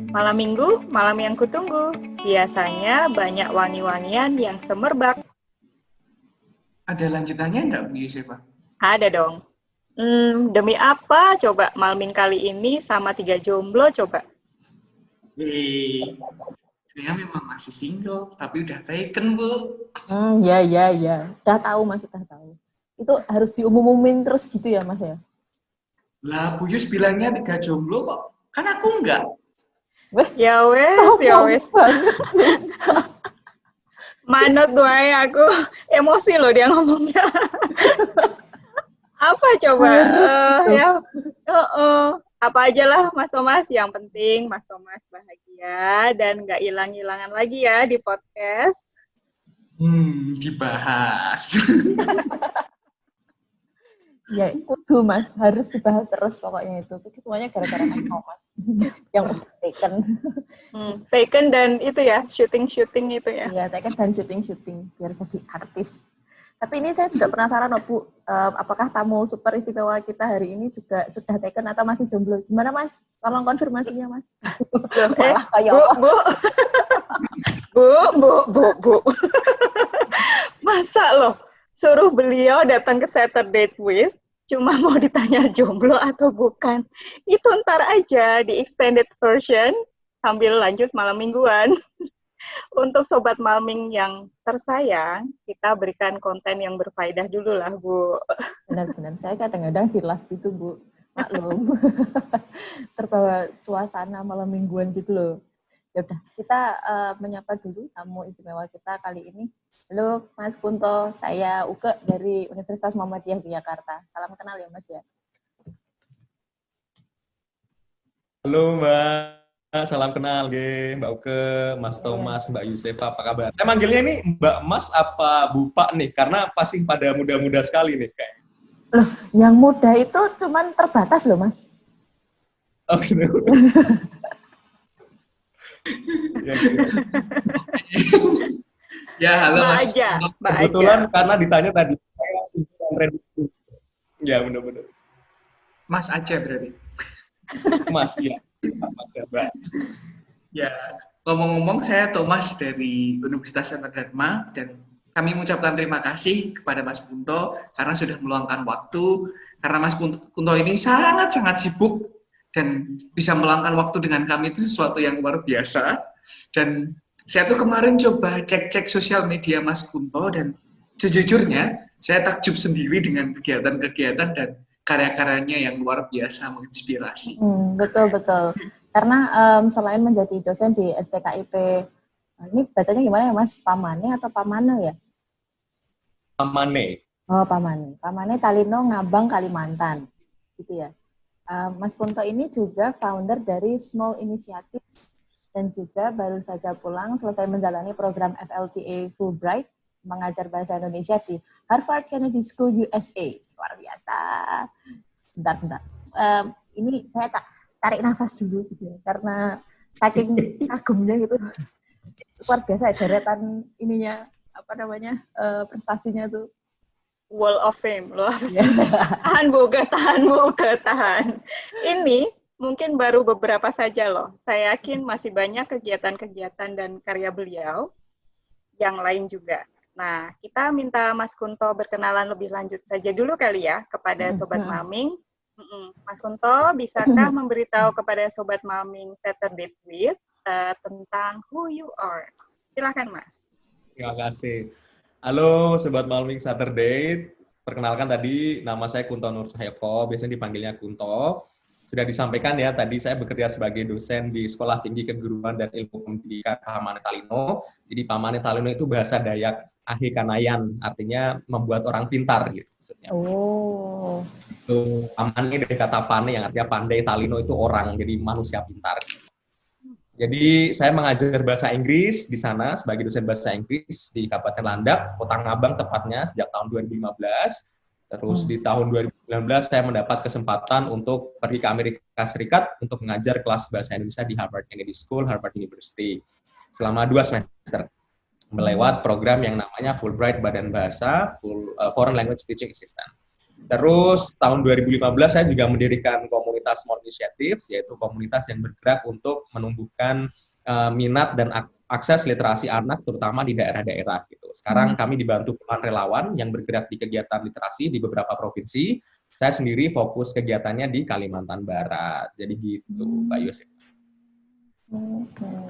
Malam minggu, malam yang kutunggu. Biasanya banyak wangi-wangian yang semerbak. Ada lanjutannya enggak, Bu Yusefa? Ada dong. Demi apa coba malam kali ini sama 3 jomblo coba? Saya memang masih single, tapi udah taken, Bu. Ya. Udah tahu Mas, udah tahu. Itu harus diumumin terus gitu ya Mas ya? Lah, Bu Yus bilangnya 3 jomblo kok. Kan aku enggak. Ya wes. Manut wae aku. Emosi loh dia ngomongnya. Apa coba? Apa aja lah Mas Thomas, yang penting Mas Thomas bahagia dan nggak hilang-hilangan lagi ya di podcast. Dibahas. Ya, kudu Mas, harus dibahas terus pokoknya itu. Itu semuanya gara-gara Mas Thomas yang taken. Taken dan itu ya, syuting itu ya. Iya, taken dan syuting biar jadi artis. Tapi ini saya juga penasaran Bu, apakah tamu super istimewa kita hari ini juga sudah taken atau masih jomblo? Gimana Mas? Tolong konfirmasinya Mas. Bu. Masa loh suruh beliau datang ke Saturday with cuma mau ditanya jomblo atau bukan? Itu ntar aja di extended version sambil lanjut malam mingguan. Untuk Sobat Malming yang tersayang, kita berikan konten yang berfaedah dulu lah, Bu. Benar-benar, saya kadang-kadang hilaf gitu, Bu. Maklum. Terbawa suasana malam mingguan gitu loh. Ya udah, kita menyapa dulu tamu istimewa kita kali ini. Halo, Mas Kunto. Saya Uke dari Universitas Muhammadiyah di Jakarta. Salam kenal ya, Mas ya. Halo, Mbak. Salam kenal, Mbak Uke, Mas Thomas, Mbak Yusefa, apa kabar? Saya manggilnya ini Mbak Mas apa Bupak nih? Karena pasti pada muda-muda sekali nih, kayak. Loh, yang muda itu cuman terbatas loh, Mas. Oh, gitu. Ya, halo Mbak Mas. Aja, Mbak Kebetulan Aja. karena ditanya tadi, saya ya benar-benar. Mas aja berarti. Mas, ya. Mas, ya, Mbak. Ya, ngomong-ngomong saya Thomas dari Universitas Santa Dharma dan kami mengucapkan terima kasih kepada Mas Kunto karena sudah meluangkan waktu, karena Mas Kunto ini sangat-sangat sibuk dan bisa meluangkan waktu dengan kami itu sesuatu yang luar biasa. Dan saya tuh kemarin coba cek-cek sosial media Mas Kunto dan sejujurnya saya takjub sendiri dengan kegiatan-kegiatan dan karya-karyanya yang luar biasa menginspirasi. Betul. Karena selain menjadi dosen di STKIP, ini bacanya gimana ya Mas? Pamane atau Pamane ya? Pamane. Oh, Pamane. Pamane Talino, Ngabang, Kalimantan. Gitu ya. Mas Kunto ini juga founder dari Small Initiatives dan juga baru saja pulang selesai menjalani program FLTA Fulbright mengajar bahasa Indonesia di Harvard Kennedy School USA. Luar biasa. Bentar. Ini saya tarik nafas dulu gitu ya, karena saking kagumnya gitu. Luar biasa deretan ininya, prestasinya tuh. Wall of Fame loh. Tahan Bu, tahan. Ini mungkin baru beberapa saja loh. Saya yakin masih banyak kegiatan-kegiatan dan karya beliau yang lain juga. Nah, kita minta Mas Kunto berkenalan lebih lanjut saja dulu kali ya kepada Sobat Malming. Mas Kunto, bisakah memberitahu kepada Sobat Malming Saturday with tentang who you are? Silakan Mas. Terima kasih. Halo Sobat Malming Saturday, perkenalkan tadi nama saya Kunto Nur Sahyoko, biasanya dipanggilnya Kunto. Sudah disampaikan ya, tadi saya bekerja sebagai dosen di Sekolah Tinggi Keguruan dan Ilmu Pendidikan Pamane Talino. Jadi Pamane Talino itu bahasa Dayak Ahi Kanayan, artinya membuat orang pintar gitu maksudnya. Oh. Itu Pamane dari kata pane yang artinya pandai, Talino itu orang, jadi manusia pintar. Jadi saya mengajar bahasa Inggris di sana sebagai dosen bahasa Inggris di Kabupaten Landak, Kota Ngabang tepatnya sejak tahun 2015. Terus di tahun 2019 saya mendapat kesempatan untuk pergi ke Amerika Serikat untuk mengajar kelas bahasa Indonesia di Harvard Kennedy School, Harvard University selama 2 semester melewat program yang namanya Fulbright Badan Bahasa, Foreign Language Teaching Assistant. Terus tahun 2015 saya juga mendirikan komunitas Small Initiatives, yaitu komunitas yang bergerak untuk menumbuhkan minat dan akses literasi anak, terutama di daerah-daerah gitu. Sekarang kami dibantu puluhan relawan yang bergerak di kegiatan literasi di beberapa provinsi. Saya sendiri fokus kegiatannya di Kalimantan Barat. Jadi gitu, Mbak Yusuf.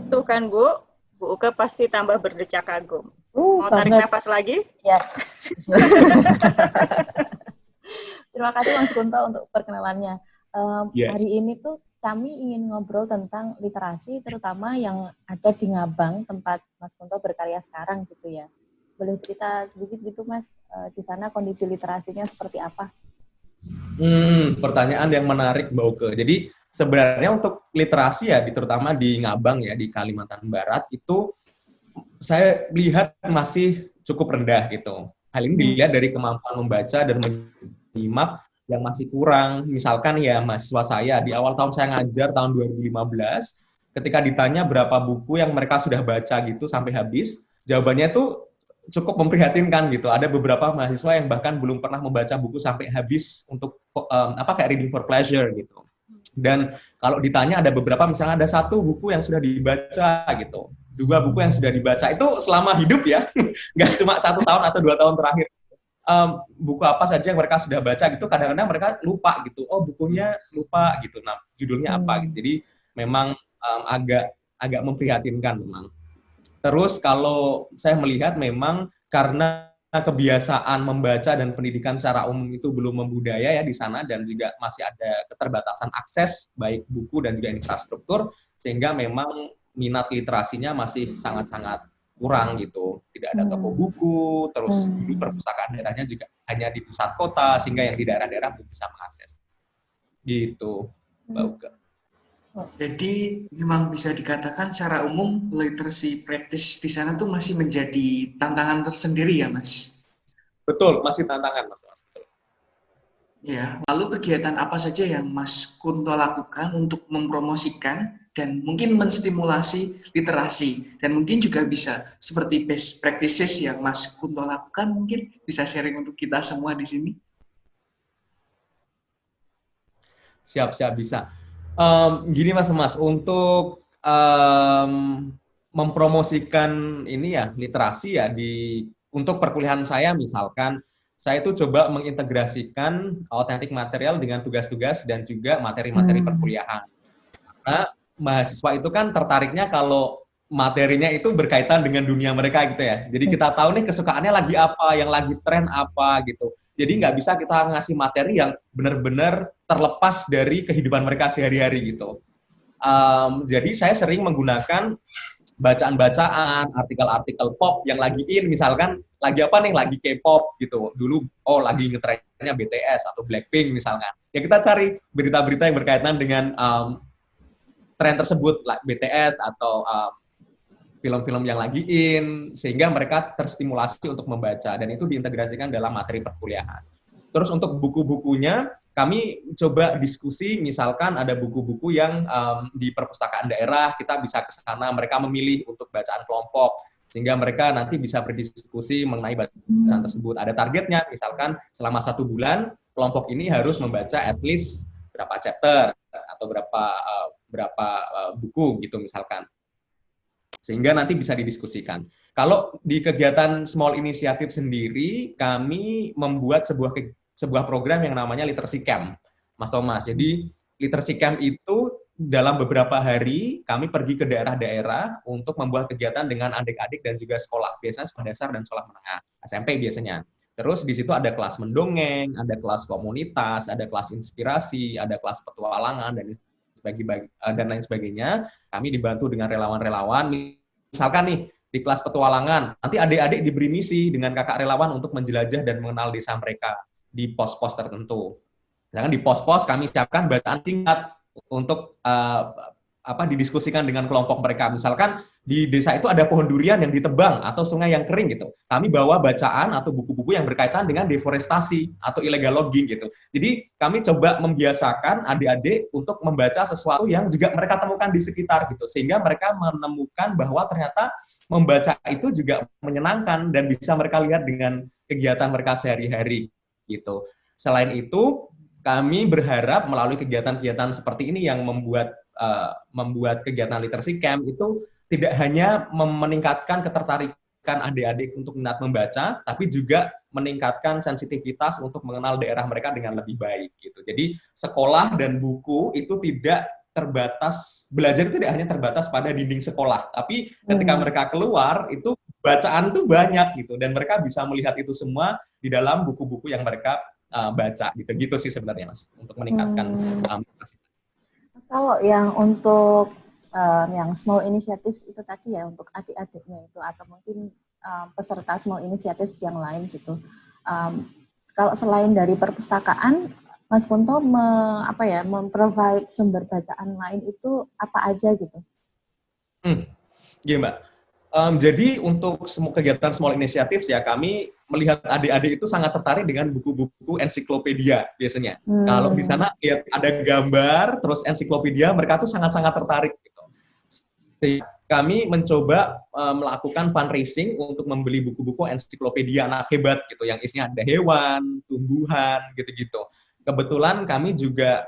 Tuh kan Bu Uke pasti tambah berdecak kagum. Mau tarik nafas lagi? Ya. Terima kasih Mas Kunto untuk perkenalannya. Yes. Hari ini tuh kami ingin ngobrol tentang literasi, terutama yang ada di Ngabang, tempat Mas Kunto berkarya sekarang gitu ya. Boleh cerita sedikit gitu Mas, di sana kondisi literasinya seperti apa? Pertanyaan yang menarik Mbak Uke. Jadi sebenarnya untuk literasi ya, terutama di Ngabang ya, di Kalimantan Barat, itu saya lihat masih cukup rendah gitu. Hal ini dilihat dari kemampuan membaca dan menyimak yang masih kurang. Misalkan ya mahasiswa saya, di awal tahun saya ngajar tahun 2015, ketika ditanya berapa buku yang mereka sudah baca gitu sampai habis, jawabannya tuh cukup memprihatinkan gitu. Ada beberapa mahasiswa yang bahkan belum pernah membaca buku sampai habis untuk kayak reading for pleasure gitu. Dan kalau ditanya ada beberapa, misalnya ada satu buku yang sudah dibaca gitu, 2 buku yang sudah dibaca itu selama hidup ya, nggak cuma 1 tahun atau 2 tahun terakhir. Buku apa saja yang mereka sudah baca gitu, kadang-kadang mereka lupa gitu, oh bukunya lupa gitu, nah judulnya apa gitu. Jadi memang agak memprihatinkan memang. Terus kalau saya melihat memang karena kebiasaan membaca dan pendidikan secara umum itu belum membudaya ya di sana, dan juga masih ada keterbatasan akses baik buku dan juga infrastruktur, sehingga memang minat literasinya masih sangat-sangat kurang gitu. Tidak ada toko buku, terus dulu perpustakaan daerahnya juga hanya di pusat kota, sehingga yang di daerah-daerah belum bisa mengakses. Gitu, Mbak Uke. Jadi memang bisa dikatakan secara umum literacy practice di sana tuh masih menjadi tantangan tersendiri ya Mas? Betul, masih tantangan Mas. Betul. Ya, lalu kegiatan apa saja yang Mas Kunto lakukan untuk mempromosikan dan mungkin menstimulasi literasi, dan mungkin juga bisa seperti best practices yang Mas Kunto lakukan, mungkin bisa sharing untuk kita semua di sini? Siap, bisa. Gini Mas, untuk mempromosikan ini ya, literasi ya untuk perkuliahan saya misalkan, saya itu coba mengintegrasikan autentik material dengan tugas-tugas dan juga materi-materi perkuliahan. Karena mahasiswa itu kan tertariknya kalau materinya itu berkaitan dengan dunia mereka gitu ya. Jadi kita tahu nih kesukaannya lagi apa, yang lagi tren apa gitu. Jadi nggak bisa kita ngasih materi yang benar-benar terlepas dari kehidupan mereka sehari-hari gitu. Jadi saya sering menggunakan bacaan-bacaan, artikel-artikel pop yang lagi in, misalkan lagi apa nih, lagi K-pop gitu. Dulu, lagi ngetrennya BTS atau Blackpink misalkan. Ya kita cari berita-berita yang berkaitan dengan tren tersebut, BTS atau film-film yang lagi in, sehingga mereka terstimulasi untuk membaca, dan itu diintegrasikan dalam materi perkuliahan. Terus untuk buku-bukunya, kami coba diskusi, misalkan ada buku-buku yang di perpustakaan daerah, kita bisa ke sana, mereka memilih untuk bacaan kelompok, sehingga mereka nanti bisa berdiskusi mengenai bacaan tersebut. Ada targetnya, misalkan selama 1 bulan, kelompok ini harus membaca at least berapa chapter, atau berapa buku gitu misalkan. Sehingga nanti bisa didiskusikan. Kalau di kegiatan Small Initiative sendiri, kami membuat sebuah program yang namanya Literacy Camp, Mas Thomas. Jadi Literacy Camp itu dalam beberapa hari kami pergi ke daerah-daerah untuk membuat kegiatan dengan adik-adik dan juga sekolah, biasanya sekolah dasar dan sekolah menengah, SMP biasanya. Terus di situ ada kelas mendongeng, ada kelas komunitas, ada kelas inspirasi, ada kelas petualangan, dan lain sebagainya. Kami dibantu dengan relawan-relawan. Misalkan nih, di kelas petualangan, nanti adik-adik diberi misi dengan kakak relawan untuk menjelajah dan mengenal desa mereka di pos-pos tertentu. Misalkan di pos-pos kami siapkan bacaan singkat untuk didiskusikan dengan kelompok mereka. Misalkan di desa itu ada pohon durian yang ditebang atau sungai yang kering gitu. Kami bawa bacaan atau buku-buku yang berkaitan dengan deforestasi atau illegal logging gitu. Jadi kami coba membiasakan adik-adik untuk membaca sesuatu yang juga mereka temukan di sekitar gitu. Sehingga mereka menemukan bahwa ternyata membaca itu juga menyenangkan dan bisa mereka lihat dengan kegiatan mereka sehari-hari gitu. Selain itu, kami berharap melalui kegiatan-kegiatan seperti ini yang membuat kegiatan literacy camp itu tidak hanya meningkatkan ketertarikan adik-adik untuk minat membaca, tapi juga meningkatkan sensitivitas untuk mengenal daerah mereka dengan lebih baik gitu. Jadi sekolah dan buku itu tidak terbatas, belajar itu tidak hanya terbatas pada dinding sekolah, tapi ketika mereka keluar itu bacaan tuh banyak gitu, dan mereka bisa melihat itu semua di dalam buku-buku yang mereka baca gitu sih sebenarnya Mas, untuk meningkatkan Kalau yang untuk yang small initiatives itu tadi ya, untuk adik-adiknya itu atau mungkin peserta small initiatives yang lain gitu. Kalau selain dari perpustakaan, Mas Punto memprovide sumber bacaan lain itu apa aja gitu? Iya Mbak. Jadi untuk semua kegiatan small initiatives ya, kami melihat adik-adik itu sangat tertarik dengan buku-buku ensiklopedia biasanya. Kalau di sana lihat ada gambar, terus ensiklopedia, mereka tuh sangat-sangat tertarik gitu. Jadi, kami mencoba melakukan fundraising untuk membeli buku-buku ensiklopedia anak hebat gitu, yang isinya ada hewan, tumbuhan, gitu-gitu. Kebetulan kami juga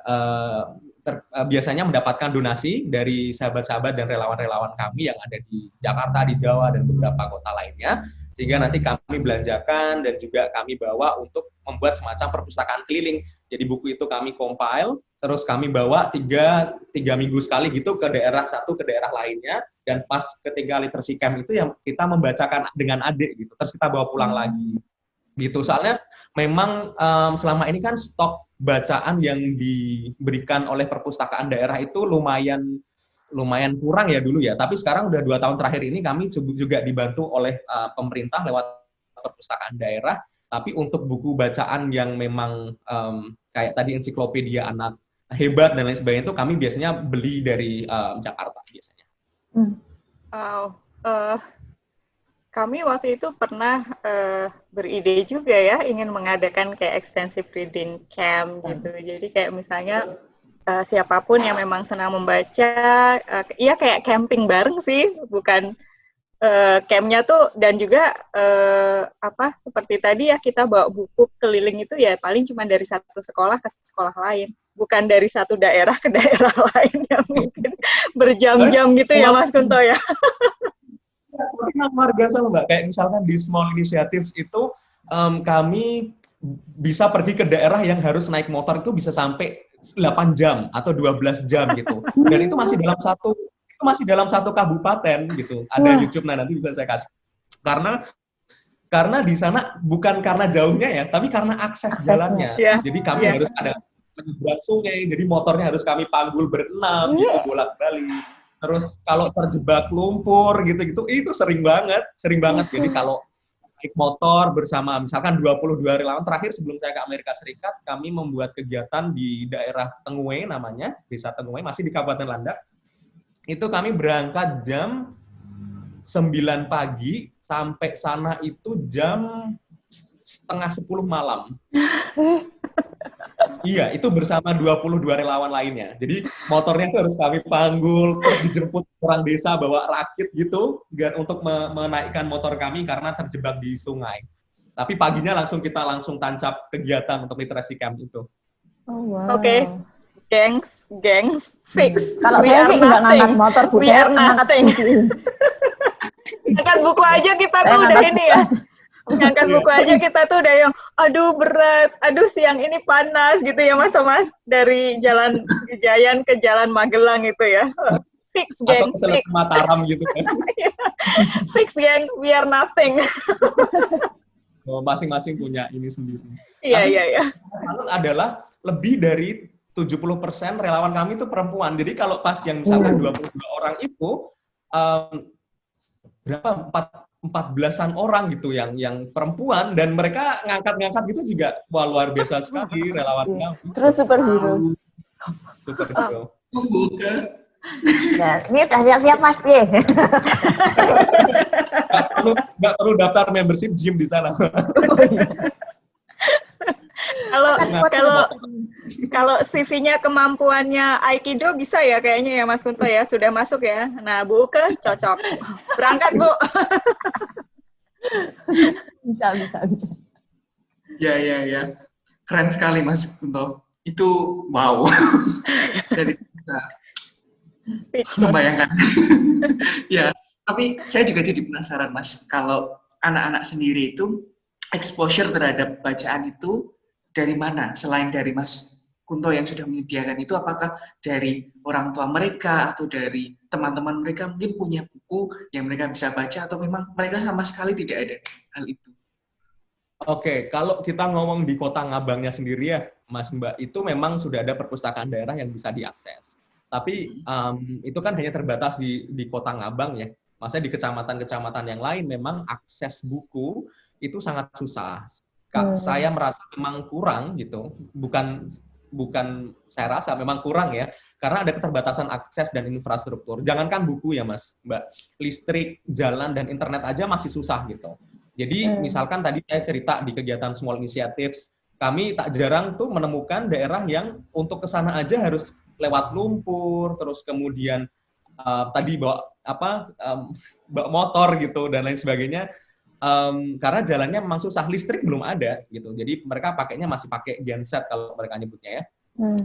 biasanya mendapatkan donasi dari sahabat-sahabat dan relawan-relawan kami yang ada di Jakarta, di Jawa, dan beberapa kota lainnya, sehingga nanti kami belanjakan dan juga kami bawa untuk membuat semacam perpustakaan keliling. Jadi buku itu kami compile, terus kami bawa tiga minggu sekali gitu ke daerah satu, ke daerah lainnya, dan pas ketika literacy camp itu yang kita membacakan dengan adik gitu, terus kita bawa pulang lagi gitu. Soalnya memang selama ini kan stok bacaan yang diberikan oleh perpustakaan daerah itu lumayan kurang ya dulu ya, tapi sekarang udah 2 tahun terakhir ini kami juga dibantu oleh pemerintah lewat perpustakaan daerah, tapi untuk buku bacaan yang memang kayak tadi ensiklopedia anak hebat dan lain sebagainya itu kami biasanya beli dari Jakarta biasanya. Wow. Kami waktu itu pernah beride juga ya, ingin mengadakan kayak extensive reading camp gitu. Jadi kayak misalnya siapapun yang memang senang membaca, ya kayak camping bareng sih, bukan campnya tuh, dan juga seperti tadi ya, kita bawa buku keliling itu ya paling cuma dari satu sekolah ke sekolah lain, bukan dari satu daerah ke daerah lain yang mungkin berjam-jam gitu ya Mas Kunto ya. Tapi luar biasa Mbak, kayak misalkan di small initiatives itu kami bisa pergi ke daerah yang harus naik motor itu bisa sampai 8 jam atau 12 jam gitu. Dan itu masih dalam satu kabupaten gitu. Ada YouTube, nah nanti bisa saya kasih. Karena di sana bukan karena jauhnya ya, tapi karena akses jalannya. Yeah. Jadi kami harus ada menyeberang sungai, jadi motornya harus kami panggul berenam gitu, bolak-balik. Terus kalau terjebak lumpur gitu-gitu, itu sering banget. Jadi kalau naik motor bersama misalkan 22 relawan, terakhir sebelum saya ke Amerika Serikat, kami membuat kegiatan di daerah Tengue namanya, Desa Tengue, masih di Kabupaten Landak. Itu kami berangkat jam 9 pagi, sampai sana itu jam setengah 10 malam. Iya, itu bersama 22 relawan lainnya. Jadi motornya itu harus kami panggul, terus dijemput orang desa bawa rakit gitu, untuk menaikkan motor kami karena terjebak di sungai. Tapi paginya kita langsung tancap kegiatan untuk literacy camp itu. Oh, wow. Oke. Gengs, fix. Kalau saya sih nggak ngangkat motor, Bu. We are nothing. Ngangkat buku aja kita tuh udah ini ya. Ngangkat buku aja kita tuh udah yang, aduh berat, aduh siang ini panas gitu ya Mas Thomas. Dari Jalan Gejayan ke Jalan Magelang itu ya. Fix, geng. Atau ke Mataram gitu kan. Fix, geng. We are nothing. Masing-masing punya ini sendiri. Iya. Adalah lebih dari 70% relawan kami itu perempuan. Jadi kalau pas yang misalkan 22 orang itu, berapa? 14-an orang gitu yang perempuan, dan mereka ngangkat-ngangkat gitu juga luar biasa sekali relawan kami. Terus superhero. Superhero. Ya, ini udah siap-siap Mas Pi. Nggak perlu daftar membership gym di sana. Kalau CV-nya kemampuannya Aikido bisa ya kayaknya ya Mas Kunto ya, sudah masuk ya. Nah, Bu Uke cocok. Berangkat, Bu. Bisa. Ya. Keren sekali Mas Kunto. Itu wow. Saya bisa Speechless. membayangkan. Ya, tapi saya juga jadi penasaran Mas, kalau anak-anak sendiri itu exposure terhadap bacaan itu dari mana? Selain dari Mas Kunto yang sudah menyediakan itu, apakah dari orang tua mereka atau dari teman-teman mereka mungkin punya buku yang mereka bisa baca, atau memang mereka sama sekali tidak ada hal itu? Oke, kalau kita ngomong di Kota Ngabangnya sendiri ya, Mas Mbak, itu memang sudah ada perpustakaan daerah yang bisa diakses. Tapi itu kan hanya terbatas di Kota Ngabang ya. Maksudnya di kecamatan-kecamatan yang lain memang akses buku itu sangat susah. Saya merasa memang kurang gitu. Bukan saya rasa memang kurang ya, karena ada keterbatasan akses dan infrastruktur. Jangankan buku ya Mas, Mbak, listrik, jalan, dan internet aja masih susah gitu. Jadi misalkan tadi saya cerita di kegiatan Small Initiatives, kami tak jarang tuh menemukan daerah yang untuk ke sana aja harus lewat lumpur, terus kemudian tadi bawa motor gitu dan lain sebagainya, karena jalannya memang susah, listrik belum ada gitu. Jadi mereka pakainya masih pakai genset kalau mereka nyebutnya ya,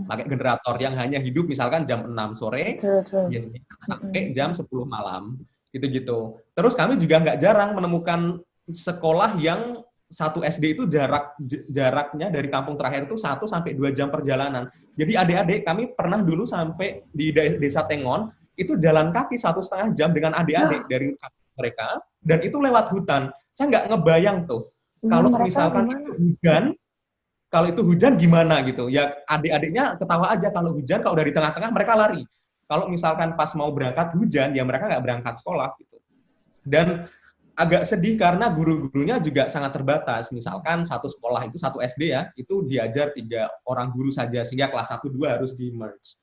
pakai generator yang hanya hidup misalkan jam 6 sore biasanya sampai jam 10 malam gitu-gitu. Terus kami juga nggak jarang menemukan sekolah yang satu SD itu jaraknya dari kampung terakhir itu 1 sampai 2 jam perjalanan. Jadi adik-adik kami pernah dulu sampai di Desa Tengon itu jalan kaki 1,5 jam dengan adik-adik dari kampung mereka, dan itu lewat hutan. Saya nggak ngebayang tuh kalau misalkan itu hujan gimana gitu. Ya adik-adiknya ketawa aja kalau hujan, kalau udah di tengah-tengah mereka lari. Kalau misalkan pas mau berangkat hujan, ya mereka nggak berangkat sekolah gitu. Dan agak sedih karena guru-gurunya juga sangat terbatas. Misalkan satu sekolah itu, satu SD ya, itu diajar 3 orang guru saja, sehingga kelas 1-2 harus di-merge.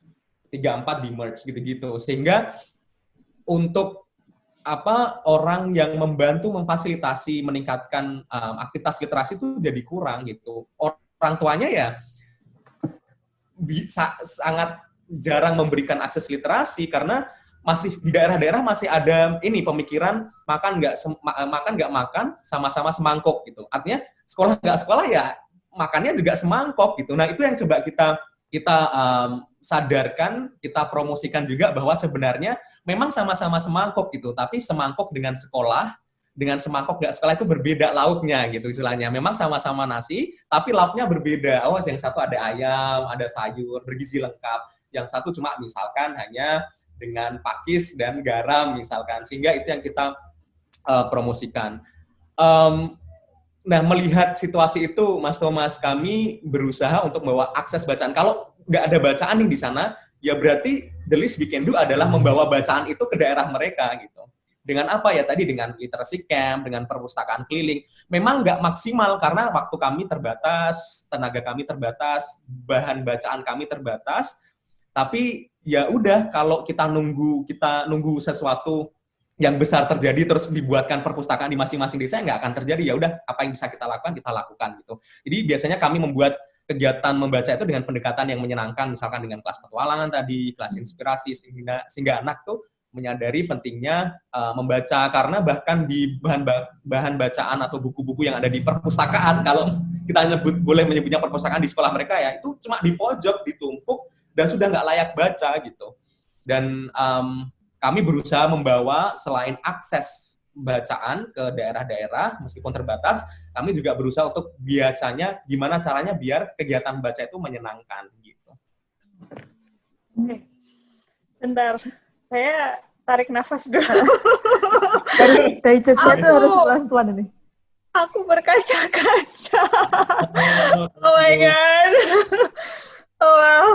3-4 di-merge gitu-gitu. Sehingga untuk orang yang membantu memfasilitasi, meningkatkan aktivitas literasi itu jadi kurang gitu. Orang tuanya ya sangat jarang memberikan akses literasi karena masih di daerah-daerah masih ada ini pemikiran makan nggak makan sama-sama semangkok gitu. Artinya sekolah nggak sekolah ya makannya juga semangkok gitu. Nah itu yang coba kita sadarkan, kita promosikan juga bahwa sebenarnya memang sama-sama semangkok gitu. Tapi semangkok dengan sekolah dengan semangkok nggak sekolah itu berbeda lauknya gitu istilahnya. Memang sama-sama nasi tapi lauknya berbeda. Oh yang satu ada ayam, ada sayur, bergizi lengkap. Yang satu cuma misalkan hanya dengan pakis dan garam misalkan, sehingga itu yang kita promosikan. Nah, melihat situasi itu, Mas Thomas, kami berusaha untuk membawa akses bacaan. Kalau nggak ada bacaan nih di sana, ya berarti the least we can do adalah membawa bacaan itu ke daerah mereka gitu. Dengan apa ya tadi, dengan literacy camp, dengan perpustakaan keliling. Memang nggak maksimal karena waktu kami terbatas, tenaga kami terbatas, bahan bacaan kami terbatas. Tapi ya udah, kalau kita nunggu sesuatu yang besar terjadi terus dibuatkan perpustakaan di masing-masing desa, nggak akan terjadi. Ya udah, apa yang bisa kita lakukan gitu. Jadi biasanya kami membuat kegiatan membaca itu dengan pendekatan yang menyenangkan, misalkan dengan kelas petualangan tadi, kelas inspirasi, sehingga anak tuh menyadari pentingnya membaca, karena bahkan di bahan bacaan atau buku-buku yang ada di perpustakaan, kalau kita boleh menyebutnya perpustakaan di sekolah mereka ya, itu cuma di pojok, ditumpuk, dan sudah nggak layak baca gitu. Dan kami berusaha membawa selain akses bacaan ke daerah-daerah, meskipun terbatas, kami juga berusaha untuk biasanya gimana caranya biar kegiatan baca itu menyenangkan gitu. Oke. Bentar, saya tarik nafas dulu. Harus digestnya tuh harus pelan-pelan ini. Aku berkaca-kaca. Oh my God. Oh wow.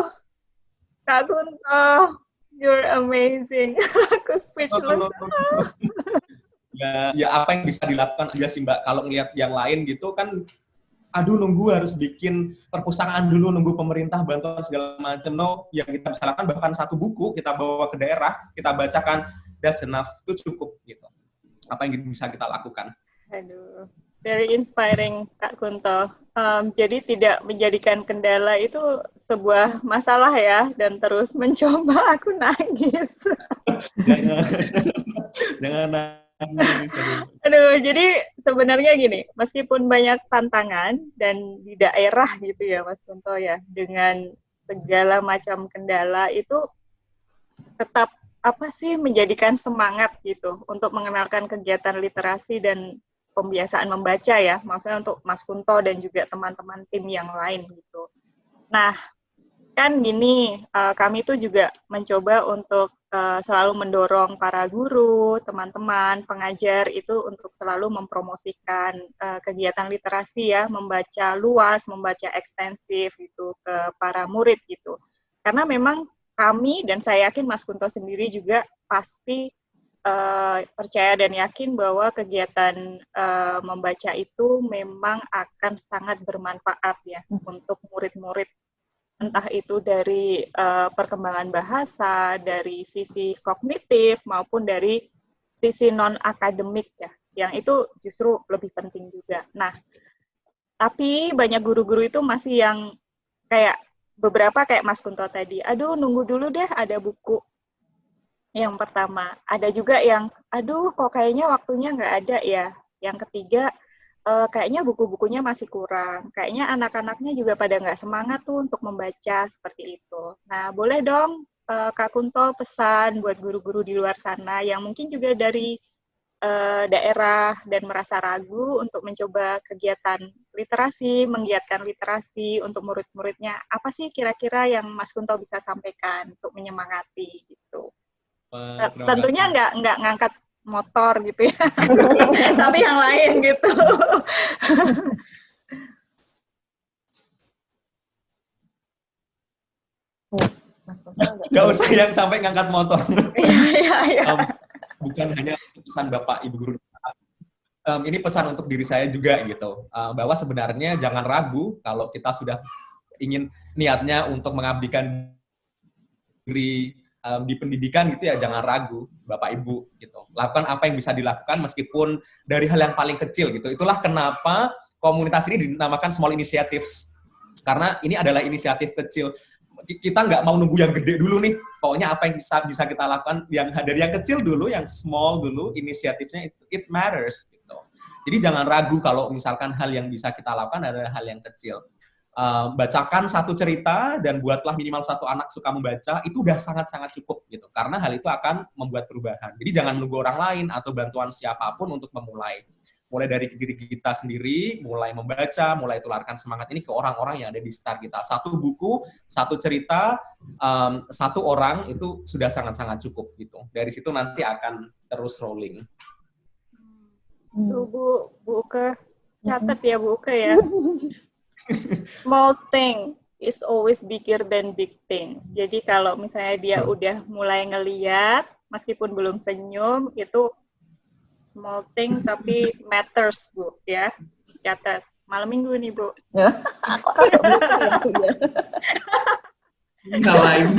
Kak Kunto, you're amazing. Aku speechless. Ya apa yang bisa dilakukan aja sih Mbak. Kalau ngelihat yang lain gitu kan, aduh nunggu harus bikin perpustakaan dulu, nunggu pemerintah bantuan segala macam. No, yang kita bisa lakukan bahkan satu buku kita bawa ke daerah, kita bacakan, that's enough, itu cukup gitu. Apa yang bisa kita lakukan? Aduh, very inspiring Kak Kunto. Jadi tidak menjadikan kendala itu sebuah masalah ya, dan terus mencoba. Aku nangis. Jangan Aduh, jadi sebenarnya gini, meskipun banyak tantangan dan di daerah gitu ya Mas Kunto ya, dengan segala macam kendala itu tetap apa sih menjadikan semangat gitu untuk mengenalkan kegiatan literasi dan pembiasaan membaca ya, maksudnya untuk Mas Kunto dan juga teman-teman tim yang lain gitu. Nah, kan gini, kami tuh juga mencoba untuk selalu mendorong para guru, teman-teman, pengajar itu untuk selalu mempromosikan kegiatan literasi ya, membaca luas, membaca ekstensif gitu ke para murid gitu. Karena memang kami dan saya yakin Mas Kunto sendiri juga pasti percaya dan yakin bahwa kegiatan membaca itu memang akan sangat bermanfaat ya untuk murid-murid, entah itu dari perkembangan bahasa, dari sisi kognitif maupun dari sisi non-akademik ya, yang itu justru lebih penting juga. Nah, tapi banyak guru-guru itu masih yang kayak beberapa kayak Mas Kunto tadi, aduh nunggu dulu deh ada buku yang pertama. Ada juga yang, aduh kok kayaknya waktunya nggak ada ya. Yang ketiga, kayaknya buku-bukunya masih kurang. Kayaknya anak-anaknya juga pada nggak semangat tuh untuk membaca seperti itu. Nah, boleh dong Kak Kunto pesan buat guru-guru di luar sana yang mungkin juga dari daerah dan merasa ragu untuk mencoba kegiatan literasi, menggiatkan literasi untuk murid-muridnya. Apa sih kira-kira yang Mas Kunto bisa sampaikan untuk menyemangati gitu? Tentunya nggak ngangkat motor gitu ya, tapi yang lain gitu. Nggak usah yang sampai ngangkat motor. Iya. Bukan hanya pesan Bapak Ibu guru. Ini pesan untuk diri saya juga gitu, bahwa sebenarnya jangan ragu kalau kita sudah ingin niatnya untuk mengabdikan diri di pendidikan gitu ya, jangan ragu Bapak Ibu gitu. Lakukan apa yang bisa dilakukan meskipun dari hal yang paling kecil gitu. Itulah kenapa komunitas ini dinamakan small initiatives. Karena ini adalah inisiatif kecil. Kita nggak mau nunggu yang gede dulu nih. Pokoknya apa yang bisa kita lakukan yang dari yang kecil dulu, yang small dulu, inisiatifnya it matters gitu. Jadi jangan ragu kalau misalkan hal yang bisa kita lakukan adalah hal yang kecil. Bacakan satu cerita dan buatlah minimal satu anak suka membaca, itu udah sangat-sangat cukup gitu. Karena hal itu akan membuat perubahan. Jadi jangan menunggu orang lain atau bantuan siapapun untuk memulai. Mulai dari diri kita sendiri, mulai membaca, mulai tularkan semangat ini ke orang-orang yang ada di sekitar kita. Satu buku, satu cerita, satu orang itu sudah sangat-sangat cukup gitu. Dari situ nanti akan terus rolling. Tuh Bu Uke, catat ya Bu Uke ya. Small thing is always bigger than big things. Jadi kalau misalnya dia udah mulai ngeliat, meskipun belum senyum, itu small thing tapi matters Bu ya. Catat. Malam minggu nih Bu. Ngalahin.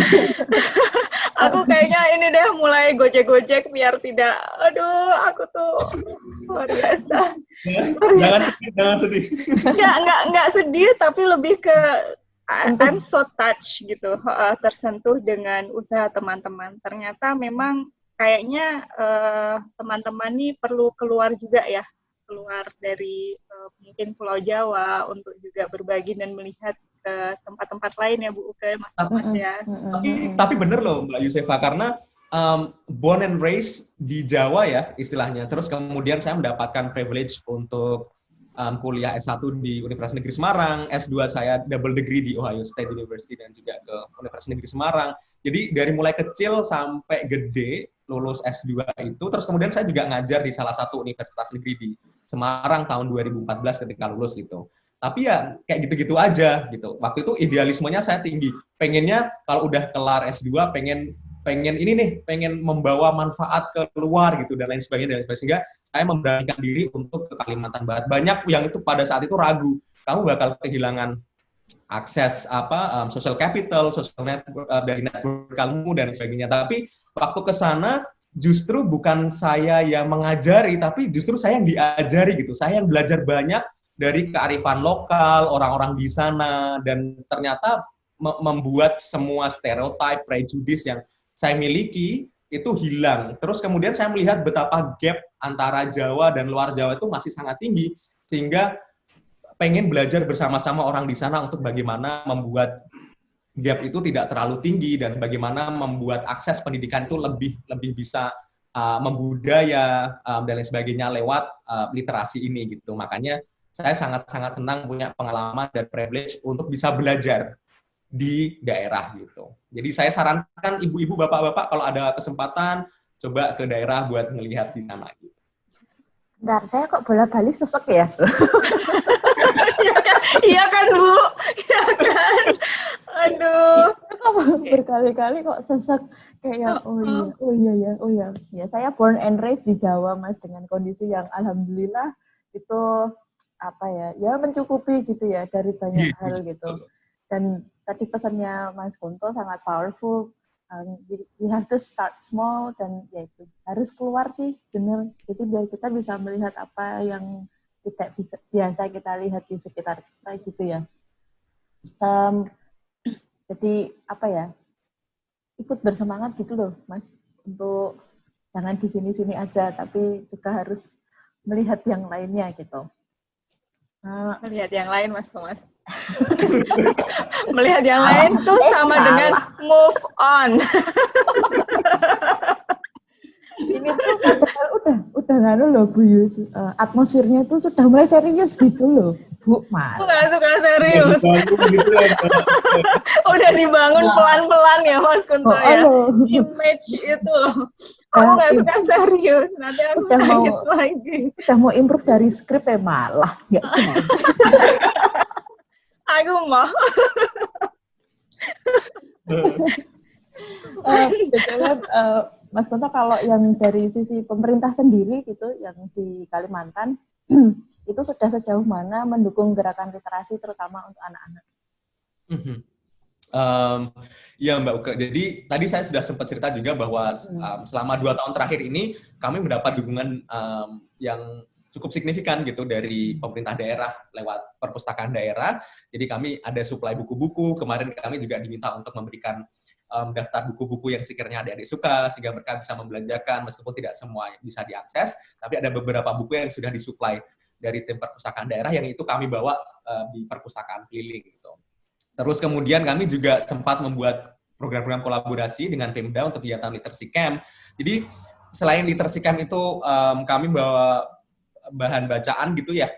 Aku kayaknya ini deh mulai gojek-gojek biar tidak, aduh aku tuh luar biasa. Jangan sedih. Nggak sedih, tapi lebih ke I'm so touched gitu, tersentuh dengan usaha teman-teman. Ternyata memang kayaknya teman-teman ini perlu keluar juga ya, keluar dari mungkin Pulau Jawa untuk juga berbagi dan melihat ke tempat-tempat lain ya Bu Uke, Mas ya. Tapi bener loh Mbak Yusefa, karena born and raised di Jawa ya istilahnya. Terus kemudian saya mendapatkan privilege untuk kuliah S1 di Universitas Negeri Semarang, S2 saya double degree di Ohio State University dan juga ke Universitas Negeri Semarang. Jadi dari mulai kecil sampai gede lulus S2 itu, terus kemudian saya juga ngajar di salah satu universitas negeri di Semarang tahun 2014 ketika lulus gitu. Tapi ya kayak gitu-gitu aja gitu. Waktu itu idealismenya saya tinggi. Pengennya kalau udah kelar S2 pengen ini nih, pengen membawa manfaat ke luar gitu dan lain sebagainya. Sehingga saya memberanikan diri untuk ke Kalimantan Barat. Banyak yang itu pada saat itu ragu, kamu bakal kehilangan akses social capital, social network dari network kamu dan sebagainya. Tapi waktu ke sana justru bukan saya yang mengajari, tapi justru saya yang diajari gitu. Saya yang belajar banyak dari kearifan lokal, orang-orang di sana, dan ternyata membuat semua stereotip, prejudis yang saya miliki itu hilang. Terus kemudian saya melihat betapa gap antara Jawa dan luar Jawa itu masih sangat tinggi, sehingga pengen belajar bersama-sama orang di sana untuk bagaimana membuat gap itu tidak terlalu tinggi dan bagaimana membuat akses pendidikan itu lebih bisa membudaya dan lain sebagainya lewat literasi ini gitu. Makanya saya sangat-sangat senang punya pengalaman dan privilege untuk bisa belajar di daerah gitu. Jadi saya sarankan ibu-ibu, bapak-bapak kalau ada kesempatan coba ke daerah buat melihat di sana gitu. Bentar, saya kok bola-balik sesek ya? Iya kan Bu? Iya kan? Aduh. Kok berkali-kali kok sesek kayak oh iya. Ya saya born and raised di Jawa Mas, dengan kondisi yang alhamdulillah itu ya mencukupi gitu ya dari banyak hal gitu. Dan tadi pesannya Mas Kunto sangat powerful. We have to start small, dan ya itu harus keluar sih, benar. Jadi biar kita bisa melihat apa yang tidak biasa kita lihat di sekitar kita gitu ya. Jadi ikut bersemangat gitu loh Mas, untuk jangan di sini-sini aja, tapi juga harus melihat yang lainnya gitu. Melihat yang lain Mas Thomas. Melihat yang lain tuh sama dengan move on. Ini tuh udah nganu loh Bu Yus, atmosfernya tuh sudah mulai serius gitu loh Bu. Aku nggak suka serius. Udah dibangun pelan-pelan ya Mas Kunto ya. Image itu loh. Aku nggak suka serius. Nanti aku nangis lagi. Udah mau improve dari skrip ya malah nggak jadi. Aku mau. Mas Kunto, kalau yang dari sisi pemerintah sendiri gitu, yang di Kalimantan, itu sudah sejauh mana mendukung gerakan literasi terutama untuk anak-anak? Ya Mbak Uke, jadi tadi saya sudah sempat cerita juga bahwa selama 2 tahun terakhir ini kami mendapat dukungan yang cukup signifikan gitu dari pemerintah daerah lewat perpustakaan daerah. Jadi kami ada suplai buku-buku, kemarin kami juga diminta untuk memberikan daftar buku-buku yang sekiranya adik-adik suka, sehingga mereka bisa membelanjakan, meskipun tidak semua bisa diakses, tapi ada beberapa buku yang sudah disuplai dari tim perpustakaan daerah, yang itu kami bawa di perpustakaan keliling gitu. Terus kemudian kami juga sempat membuat program-program kolaborasi dengan Pemda untuk kegiatan literacy camp. Jadi selain literacy camp itu kami bawa bahan bacaan gitu ya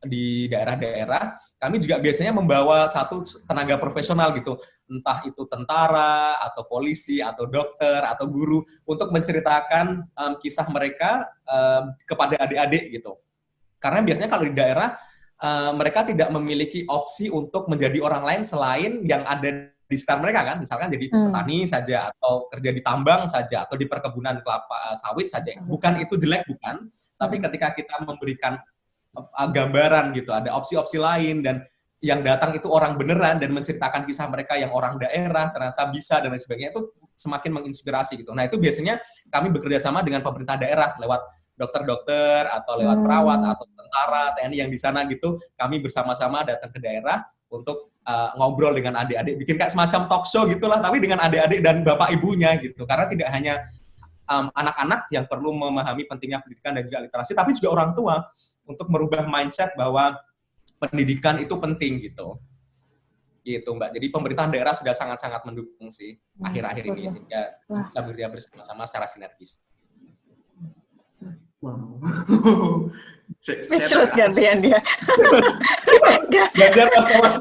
di daerah-daerah, kami juga biasanya membawa satu tenaga profesional gitu, entah itu tentara atau polisi atau dokter atau guru, untuk menceritakan kisah mereka kepada adik-adik gitu. Karena biasanya kalau di daerah mereka tidak memiliki opsi untuk menjadi orang lain selain yang ada di sekitar mereka kan, misalkan jadi petani saja, atau kerja di tambang saja, atau di perkebunan kelapa sawit saja. Bukan itu jelek, bukan. Tapi ketika kita memberikan gambaran gitu, ada opsi-opsi lain, dan yang datang itu orang beneran dan menceritakan kisah mereka yang orang daerah, ternyata bisa dan lain sebagainya, itu semakin menginspirasi gitu. Nah itu biasanya kami bekerja sama dengan pemerintah daerah lewat dokter-dokter atau lewat perawat atau tentara, TNI yang di sana gitu, kami bersama-sama datang ke daerah untuk ngobrol dengan adik-adik, bikin kayak semacam talk show gitulah, tapi dengan adik-adik dan bapak ibunya gitu. Karena tidak hanya anak-anak yang perlu memahami pentingnya pendidikan dan juga literasi, tapi juga orang tua untuk merubah mindset bahwa pendidikan itu penting gitu. Gitu Mbak. Jadi pemerintahan daerah sudah sangat-sangat mendukung sih akhir-akhir ini, sehingga bisa bekerja bersama-sama secara sinergis. Wow. Speechless gantian dia. Gantian Mas.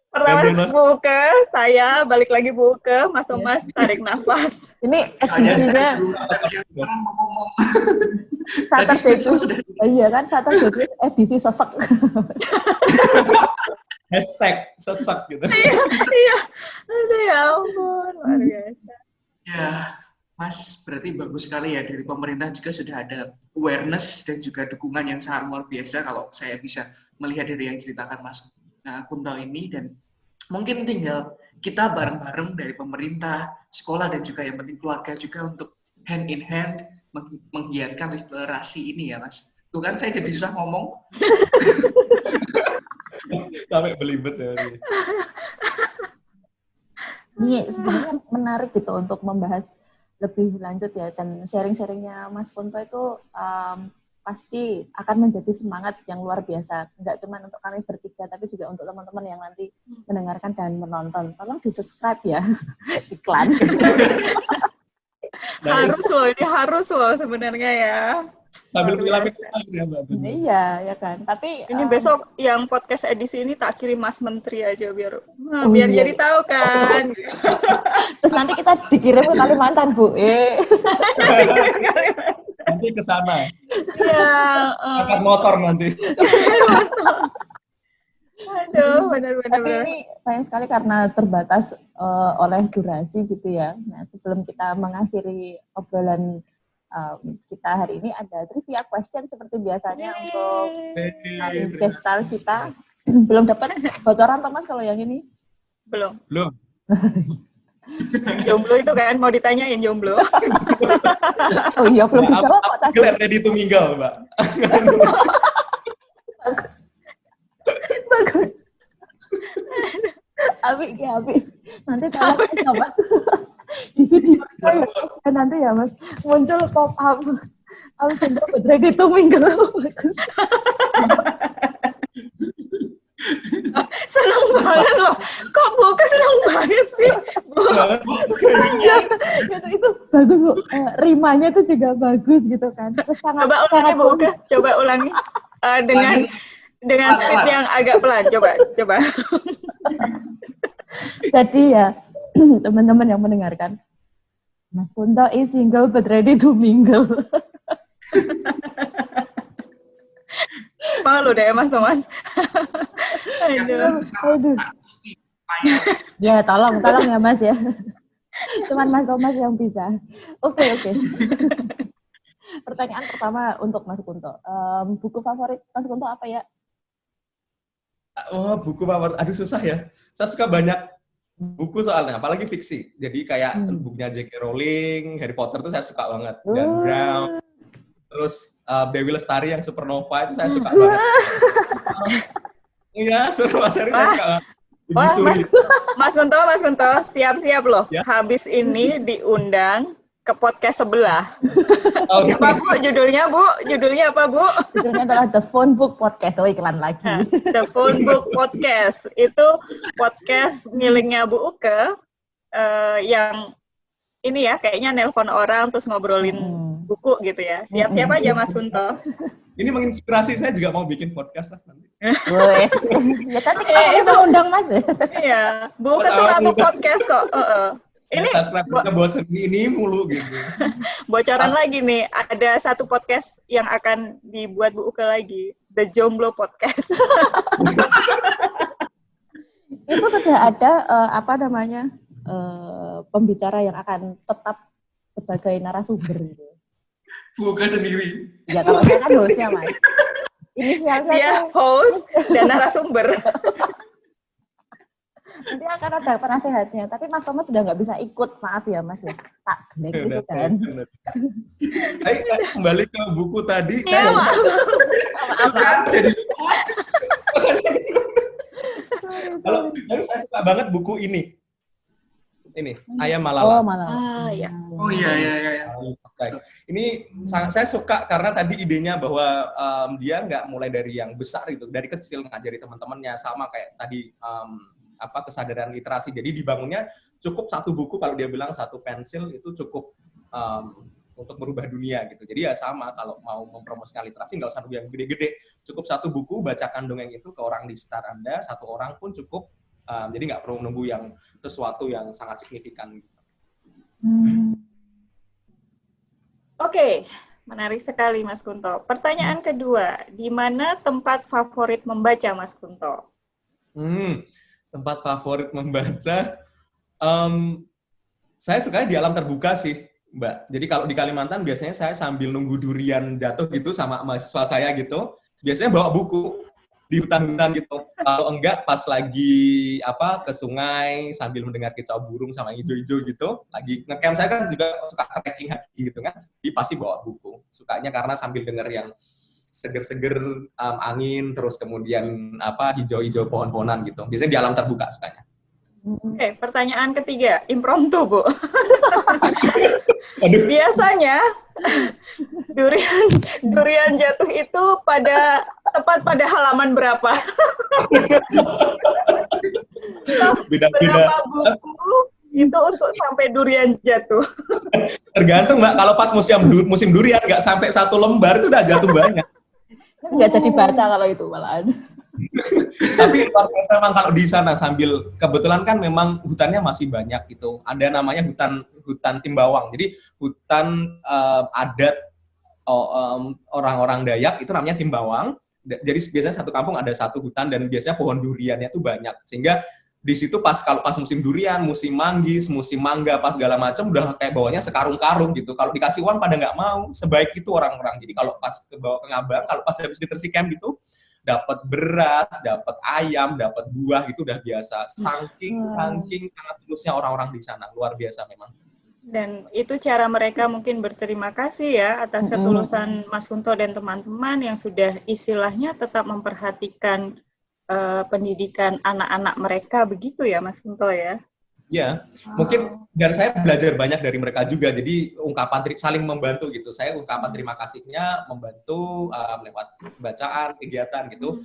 Pertama buke, saya balik lagi buke, Mas Thomas tarik nafas. Ini edisinya Sata Dewi. Iya kan, Sata Dewi edisi sesek. Hashtag sesek gitu. Iya. Aduh ya ampun, luar biasa. Ya, Mas, berarti bagus sekali ya, dari pemerintah juga sudah ada awareness dan juga dukungan yang sangat luar biasa kalau saya bisa melihat dari yang ceritakan Mas Kunto ini. Dan mungkin tinggal kita bareng-bareng dari pemerintah, sekolah, dan juga yang penting keluarga juga untuk hand in hand menggiatkan literasi ini ya Mas. Tuh kan saya jadi susah ngomong. Sampai belibet ya. Ini sebenarnya menarik gitu untuk membahas lebih lanjut ya, dan sharing-sharingnya Mas Kunto itu pasti akan menjadi semangat yang luar biasa, nggak cuma untuk kami bertiga tapi juga untuk teman-teman yang nanti mendengarkan dan menonton. Tolong di-subscribe ya. Iklan. Harus loh sebenarnya ya. Sambil Luar ngilangin biasa. ya, Mbak. Iya, ya kan. Tapi Ini besok yang podcast edisi ini tak kirim Mas Menteri aja biar Oh, biar iya. jadi tahu kan. terus nanti kita dikirim ke Kalimantan, Bu. Nanti ke sana. Iya. Angkat motor nanti. Aduh, benar-benar. Tapi ini sayang sekali karena terbatas oleh durasi gitu ya. Nah, sebelum kita mengakhiri obrolan kita hari ini, ada trivia question seperti biasanya untuk guest star kita. Belum dapat bocoran, Thomas, kalau yang ini? Belum. Belum. Jomblo itu kan mau ditanyain jomblo. Oh iya, belum dijawab kok tadi. Ready to mingle, Mbak. Bagus. Bagus. Abi, ya Abi. Nanti tolong ya Mas. Di video ya, nanti ya Mas. Muncul pop up. Abi sudah ready to mingle. Bagus. Senang banget loh. Kok Buka senang banget sih? Itu bagus, Bu. Rimanya itu juga bagus gitu kan. Terus sangat, Coba ulangi Buka. Coba ulangi. Dengan speed yang agak pelan. Coba. Jadi ya, teman-teman yang mendengarkan, Mas Kunto is single but ready to mingle. Malu deh Mas Thomas. Aduh. Ya, tolong ya Mas ya. Cuman Mas Thomas yang bisa. Oke. Pertanyaan pertama untuk Mas Kunto. Buku favorit Mas Kunto apa ya? Oh, buku favorit. Aduh, susah ya. Saya suka banyak buku soalnya, apalagi fiksi. Jadi kayak bukunya J.K. Rowling, Harry Potter itu saya suka banget. Dan Brown. Terus Dewi Lestari yang Supernova itu saya suka banget. Iya, Supernova saya suka banget. Wah, Mas Kunto, siap-siap loh. Ya? Habis ini diundang ke podcast sebelah. Oh, gitu. Apa Bu? Judulnya Bu? Judulnya apa Bu? Judulnya adalah The Phone Book Podcast. Oh, iklan lagi. The Phone Book Podcast. Itu podcast miliknya Bu Uke yang ini ya, kayaknya nelpon orang terus ngobrolin buku gitu ya. Siap-siap aja Mas Kunto. Ini menginspirasi saya juga mau bikin podcast lah nanti. Wes. Ya tadi kita mau undang Mas. Iya, Bu Uke tuh nama podcast kok. Ini subscribe bosen ini mulu gitu. Bocoran lagi nih, ada satu podcast yang akan dibuat Bu Uke lagi, The Jomblo Podcast. Itu sudah ada pembicara yang akan tetap sebagai narasumber gitu. Buka sendiri. Ya kalau saya kan hostnya Mas. Inisialnya dia host dan narasumber. Nanti akan ada penasehatnya. Tapi Mas Thomas sudah nggak bisa ikut, maaf ya Mas ya. Tak gelek gitu kan. Baik, kembali ke buku tadi. Iya, Saya jadi kalau saya suka banget buku ini. Ayam Malala. Oh, Malala. Iya. Oh iya. Ini saya suka karena tadi idenya bahwa dia nggak mulai dari yang besar gitu, dari kecil ngajari teman-temannya, sama kayak tadi kesadaran literasi. Jadi dibangunnya cukup satu buku, kalau dia bilang satu pensil itu cukup untuk merubah dunia gitu. Jadi ya sama, kalau mau mempromosikan literasi nggak usah yang gede-gede, cukup satu buku, bacakan dongeng itu ke orang di sekitar Anda, satu orang pun cukup. Jadi nggak perlu menunggu yang sesuatu yang sangat signifikan gitu. Oke, menarik sekali Mas Kunto. Pertanyaan kedua, di mana tempat favorit membaca Mas Kunto? Tempat favorit membaca, saya sukanya di alam terbuka sih, Mbak. Jadi kalau di Kalimantan biasanya saya sambil nunggu durian jatuh gitu sama mahasiswa saya gitu, biasanya bawa buku di hutan-hutan gitu. Kalau enggak pas lagi ke sungai sambil mendengar kicau burung sama hijau-hijau gitu. Lagi ngecamp, saya kan juga suka trekking haki gitu kan. Jadi pasti bawa buku. Sukanya karena sambil denger yang seger-seger angin, terus kemudian hijau-hijau pohon-pohonan gitu. Biasanya di alam terbuka sukanya. Oke, pertanyaan ketiga, impromptu, Bu. Aduh. Biasanya durian jatuh itu tepat pada halaman berapa? Beda-beda. Berapa buku itu untuk sampai durian jatuh? Tergantung Mbak, kalau pas musim durian nggak sampai 1 lembar itu udah jatuh banyak. Nggak jadi baca kalau itu malahan. Tapi luar biasa memang kalau di sana sambil kebetulan kan memang hutannya masih banyak gitu. Ada namanya hutan Timbawang. Jadi hutan adat orang-orang Dayak itu namanya Timbawang. Jadi biasanya satu kampung ada satu hutan dan biasanya pohon duriannya tuh banyak. Sehingga di situ kalau pas musim durian, musim manggis, musim mangga, pas segala macam udah kayak bawanya sekarung-karung gitu. Kalau dikasih uang pada nggak mau, sebaik itu orang-orang. Jadi kalau pas bawa ke Ngabang, kalau pas habis ditersi camp gitu, dapat beras, dapat ayam, dapat buah gitu udah biasa. Saking sangat tulusnya orang-orang di sana, luar biasa memang. Dan itu cara mereka mungkin berterima kasih ya atas ketulusan Mas Kunto dan teman-teman yang sudah istilahnya tetap memperhatikan pendidikan anak-anak mereka, begitu ya Mas Kunto ya? Ya, mungkin dan saya belajar banyak dari mereka juga. Jadi ungkapan saling membantu gitu. Saya ungkapan terima kasihnya membantu lewat bacaan, kegiatan gitu.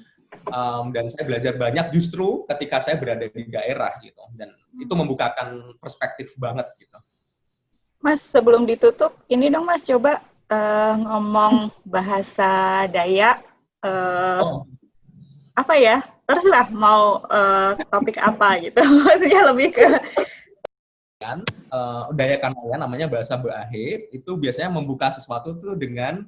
Dan saya belajar banyak justru ketika saya berada di daerah gitu. Dan itu membukakan perspektif banget gitu. Mas, sebelum ditutup, ini dong Mas coba ngomong bahasa Dayak. Apa ya? Terserah mau topik apa gitu. Maksudnya lebih ke Dayak Kanaya namanya bahasa Beahe, itu biasanya membuka sesuatu tuh dengan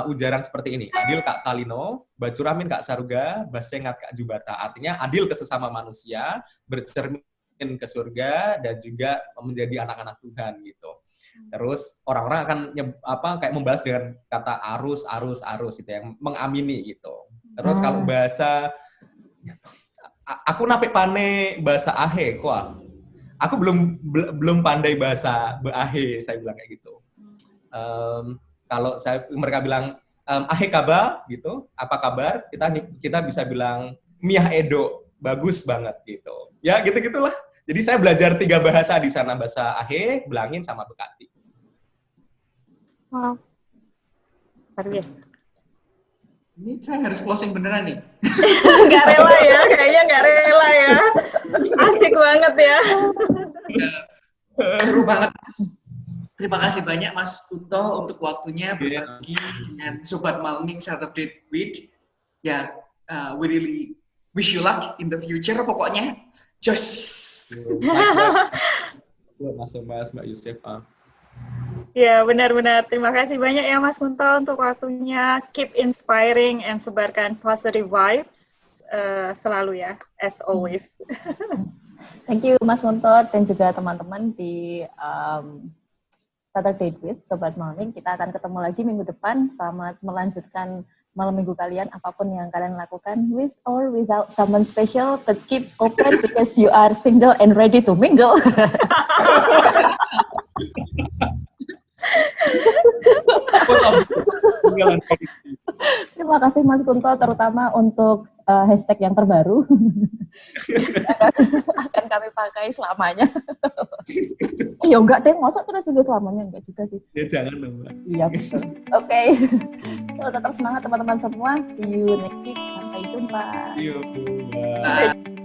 ujaran seperti ini. Adil Kak Talino, Bacuramin Kak Saruga, Basengat Kak Jubata. Artinya adil ke sesama manusia, bercermin ke surga, dan juga menjadi anak-anak Tuhan gitu. Terus orang-orang akan kayak membahas dengan kata arus gitu yang mengamini gitu. Terus kalau bahasa aku nape pane bahasa Ahe kok. Aku belum pandai bahasa Beahe, saya bilang kayak gitu. Kalau mereka bilang Ahe kabar gitu, apa kabar? Kita bisa bilang Miah Edo, bagus banget gitu. Ya gitu-gitulah. Jadi saya belajar 3 bahasa di sana, bahasa Ahe, Belangin sama Bekati. wow. Luar Ini saya harus closing beneran nih. Nggak rela ya, kayaknya nggak rela ya. Asik banget ya. Seru banget, Mas. Terima kasih banyak Mas Kunto untuk waktunya berbagi dengan Sobat Malming Saturday with. Ya, we really wish you luck in the future pokoknya. Just. Mas Mbak Yusuf. Ya, benar-benar. Terima kasih banyak ya Mas Kunto untuk waktunya. Keep inspiring and sebarkan positive vibes selalu ya, as always. Thank you Mas Kunto dan juga teman-teman di Saturday with Sobat Malming. Kita akan ketemu lagi minggu depan. Selamat melanjutkan malam minggu kalian, apapun yang kalian lakukan, with or without someone special, but keep open because you are single and ready to mingle. Terima kasih Mas Kunto, terutama untuk hashtag yang terbaru. akan kami pakai selamanya. Ya enggak deh, masa terus selamanya, enggak juga sih. Ya jangan dong Mbak. Iya betul. Oke. Tetap semangat teman-teman semua. See you next week. Sampai jumpa. See you. Bye.